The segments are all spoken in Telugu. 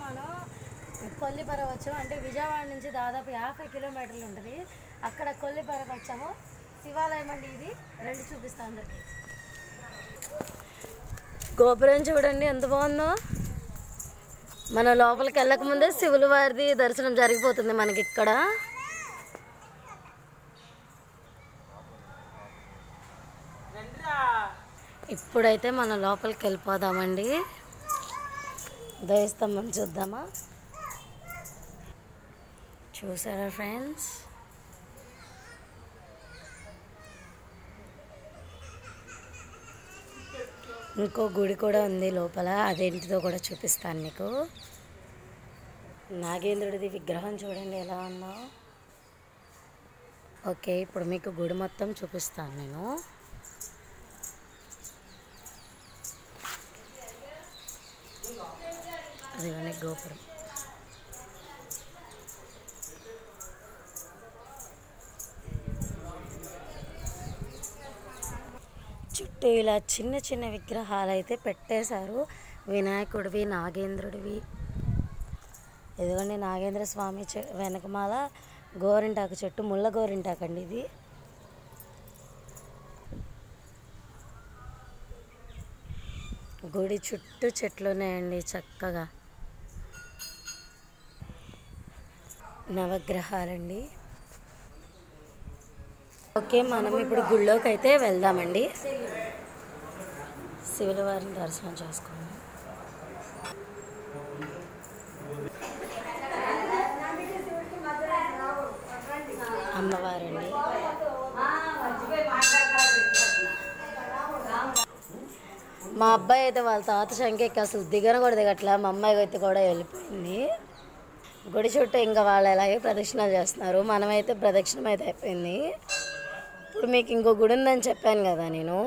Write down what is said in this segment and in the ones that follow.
మనం కొల్లిపర వచ్చాము. అంటే విజయవాడ నుంచి దాదాపు 50 కిలోమీటర్లు ఉంటుంది. అక్కడ కొల్లిపరకు వచ్చాము. శివాలయం అండి ఇది. రండి చూపిస్తాను అందరికి. గోపురం చూడండి ఎంత బాగుందో. మన లోపలికి వెళ్ళక ముందే శివుల వారిది దర్శనం జరిగిపోతుంది మనకి ఇక్కడ. ఇప్పుడైతే మనం లోపలికి వెళ్ళిపోదామండి. దయస్తంభం చూద్దామా. చూసారా ఫ్రెండ్స్, ఇంకో గుడి కూడా ఉంది లోపల. అదేంటిదో కూడా చూపిస్తాను మీకు. నాగేంద్రుడిది విగ్రహం చూడండి ఎలా ఉందో. ఓకే, ఇప్పుడు మీకు గుడి మొత్తం చూపిస్తాను నేను. అదిగోండి గోపురం. చుట్టూ ఇలా చిన్న చిన్న విగ్రహాలు అయితే పెట్టేశారు. వినాయకుడివి, నాగేంద్రుడివి. ఇదిగోండి నాగేంద్ర స్వామి వెనకమాల గోరింటాకు చెట్టు, ముళ్ళ గోరింటాకు అండి ఇది. గుడి చుట్టూ చెట్లు ఉన్నాయండి చక్కగా. నవగ్రహాలండి. ఓకే, మనం ఇప్పుడు గుళ్ళోకి అయితే వెళ్దామండి. శివుల వారిని దర్శనం చేసుకుందాం. అమ్మవారండి. మా అబ్బాయి అయితే వాళ్ళ తాత శంకెక్కి అసలు దిగన కూడా దిగట్లా. మా అమ్మాయి అయితే కూడా వెళ్ళిపోయింది. గుడి చుట్టూ ఇంకా వాళ్ళు ఎలాగే ప్రదక్షిణలు చేస్తున్నారు. మనమైతే ప్రదక్షిణం అయితే అయిపోయింది. ఇప్పుడు మీకు ఇంకో గుడి ఉందని చెప్పాను కదా నేను.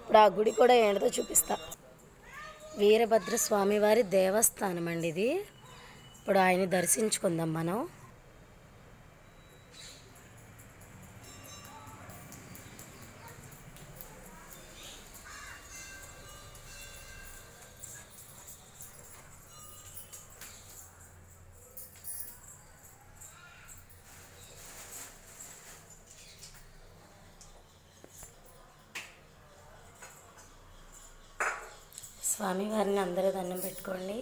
ఇప్పుడు ఆ గుడి కూడా ఏంటో చూపిస్తా. వీరభద్ర స్వామి వారి దేవస్థానం అండి ఇది. ఇప్పుడు ఆయన్ని దర్శించుకుందాం మనం. స్వామివారిని అందరూ దండం పెట్టుకోండి.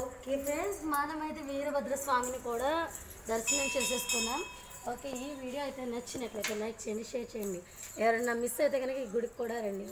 ఓకే ఫ్రెండ్స్, మనమైతే వీరభద్ర స్వామిని కూడా దర్శనం చేసేసుకున్నాం. ఓకే, ఈ వీడియో అయితే నచ్చినట్లయితే లైక్ చేయండి, షేర్ చేయండి. ఎవరైనా మిస్ అయితే కనుక ఈ గుడికి కూడా రండి.